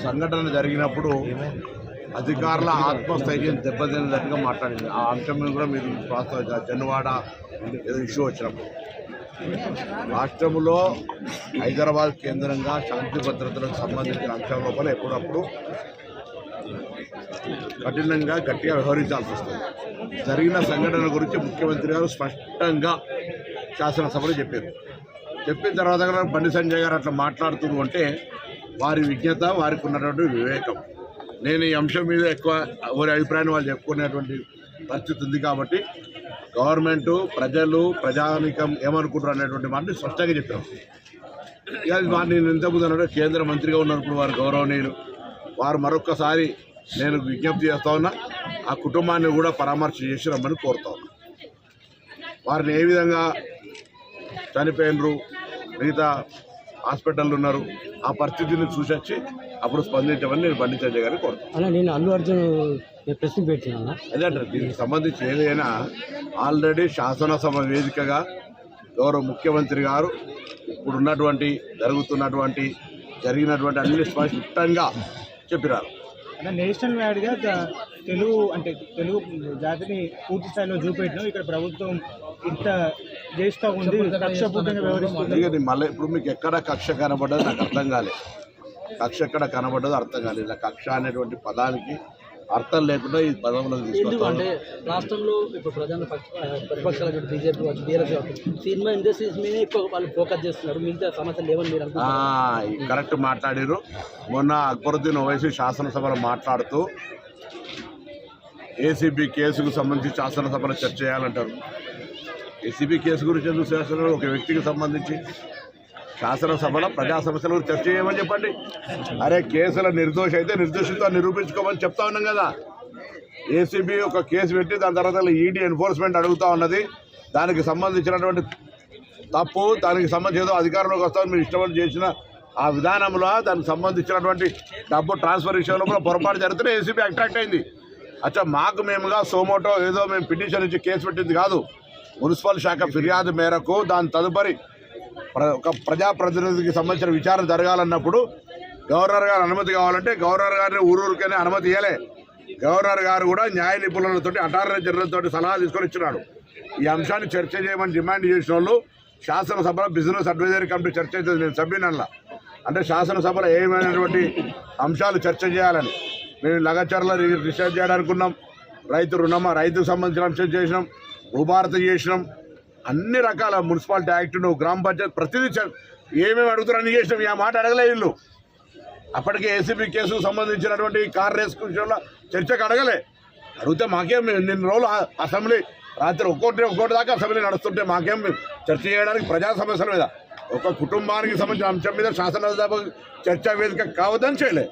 సంఘటన జరిగినప్పుడు అధికారుల ఆత్మస్థైర్యం దెబ్బతిన్నట్టుగా మాట్లాడింది. ఆ అంశం మీద కూడా మీరు జన్వాడ ఏదో ఇష్యూ వచ్చినప్పుడు రాష్ట్రంలో హైదరాబాద్ కేంద్రంగా శాంతి భద్రతలకు సంబంధించిన అంశం లోపల ఎప్పుడప్పుడు కఠినంగా గట్టిగా వ్యవహరించాల్సి వస్తుంది. జరిగిన సంఘటన గురించి ముఖ్యమంత్రి గారు స్పష్టంగా శాసనసభలో చెప్పిన తర్వాత కూడా బండి సంజయ్ గారు అట్లా మాట్లాడుతున్నారు అంటే వారి విజ్ఞత, వారికి ఉన్నటువంటి వివేకం. నేను ఈ అంశం మీద ఎక్కువ వారి అభిప్రాయాన్ని వాళ్ళు చెప్పుకునేటువంటి పరిస్థితి ఉంది కాబట్టి గవర్నమెంటు, ప్రజలు, ప్రజానీకం ఏమనుకుంటారు అనేటువంటి మాటని స్పష్టంగా చెప్పాను. ఇక నేను ఇంతకుముందు అన్నాడు కేంద్ర మంత్రిగా ఉన్నప్పుడు వారు గౌరవనీయులు, వారు మరొక్కసారి నేను విజ్ఞప్తి చేస్తా ఉన్నా, ఆ కుటుంబాన్ని కూడా పరామర్శ చేసి రమ్మని కోరుతా ఉన్నా. వారిని ఏ విధంగా చనిపోయినరు, మిగతా హాస్పిటల్ ఉన్నారు, ఆ పరిస్థితిని చూసొచ్చి అప్పుడు స్పందించమని నేను బండి సంజయ్ గారిని కోరుతాను. నేను అల్లు అర్జున్ ప్రశ్న పెట్టినా అదే అంటారు. దీనికి సంబంధించి ఏదైనా ఆల్రెడీ శాసనసభ వేదికగా గౌరవ ముఖ్యమంత్రి గారు ఇప్పుడున్నటువంటి జరిగినటువంటి అన్ని స్పష్టంగా చెప్పినారు. నేషనల్ వైడ్గా తెలుగు జాతిని పూర్తి స్థాయిలో చూపెట్టడం ఇక్కడ ప్రభుత్వం ఇంత చేస్తూ ఉంది, కక్షపూర్తంగా వ్యవహరిస్తుంది. మళ్ళీ ఇప్పుడు మీకు ఎక్కడ కక్ష కనబడ్డది నాకు అర్థం కాలేదు. కక్ష ఎక్కడ కనబడ్డదో అర్థం కాలేదు. ఇలా కక్ష అనేటువంటి పదానికి అర్థం లేకుండా ఈ పదంలోకి తీసుకుంటే రాష్ట్రంలో ఇప్పుడు ప్రధాన ప్రతిపక్షాలు బీజేపీ బీఆర్ఎస్ సినిమా ఇండస్ట్రీస్ మీద ఎక్కువ వాళ్ళు ఫోకస్ చేస్తున్నారు, మిగతా సమస్యలు ఏమని మీరు కరెక్ట్ మాట్లాడారు. మొన్న అక్బరుద్దీన్ ఓవైసీ శాసనసభలో మాట్లాడుతూ ఏసీబీ కేసుకు సంబంధించి శాసనసభలో చర్చ చేయాలంటారు. ఏసీబీ కేసు గురించి ఎందుకు శాసనసభలో ఒక వ్యక్తికి సంబంధించి శాసనసభలో ప్రజా సమస్యల గురించి చర్చ చేయమని చెప్పండి. అరే కేసుల నిర్దోషి అయితే నిర్దోషితో నిరూపించుకోమని చెప్తా ఉన్నాం కదా. ఏసీబీ ఒక కేసు పెట్టి దాని తర్వాత ఈడీ ఎన్ఫోర్స్మెంట్ అడుగుతూ ఉన్నది. దానికి సంబంధించినటువంటి తప్పు, దానికి సంబంధించి ఏదో అధికారంలోకి వస్తామని మీరు ఇష్టపడి చేసిన ఆ విధానంలో దానికి సంబంధించినటువంటి డబ్బు ట్రాన్స్ఫర్ విషయంలో కూడా పొరపాటు జరిగితే ఏసీబీ అట్రాక్ట్ అయింది. అచ్చా మాకు మేముగా సోమోటో ఏదో మేము పిటిషన్ ఇచ్చి కేసు పెట్టింది కాదు. మున్సిపల్ శాఖ ఫిర్యాదు మేరకు దాని తదుపరి ఒక ప్రజాప్రతినిధికి సంబంధించిన విచారణ జరగాలన్నప్పుడు గవర్నర్ గారు అనుమతి కావాలంటే గవర్నర్ గారిని ఊరూరికైనా అనుమతి ఇవ్వలే. గవర్నర్ గారు కూడా న్యాయ నిపుణులతో, అటార్నీ జనరల్తో సలహా తీసుకొని ఇచ్చినాడు. ఈ అంశాన్ని చర్చ చేయమని డిమాండ్ చేసిన వాళ్ళు శాసనసభలో బిజినెస్ అడ్వైజరీ కమిటీ చర్చ అవుతుంది. నేను సభ్యునల్లా అంటే శాసనసభలో ఏమైనటువంటి అంశాలు చర్చ చేయాలని మేము లగచర్ల రీసెర్చ్ చేయడానుకున్నాం. రైతుకు సంబంధించిన అంశం చేసినాం, భూభారత చేసినాం, అన్ని రకాల మున్సిపాలిటీ యాక్ట్ను, గ్రామ పంచాయతీ ప్రతిదీ ఏమేమి అడుగుతారు అన్ని చేసినాం. ఆ మాట అడగలే వీళ్ళు. అప్పటికే ఏసీబీ కేసుకు సంబంధించినటువంటి కార్ రేస్ విషయంలో చర్చకు అడగలే. అడిగితే మాకేం నిన్న రోజులు అసెంబ్లీ రాత్రి ఒక్కోటి దాకా అసెంబ్లీ నడుస్తుంటే మాకేం చర్చ చేయడానికి ప్రజా సమస్యల మీద, ఒక కుటుంబానికి సంబంధించిన అంశం మీద శాసనసభ చర్చా వేదిక కావద్దని చేయలే.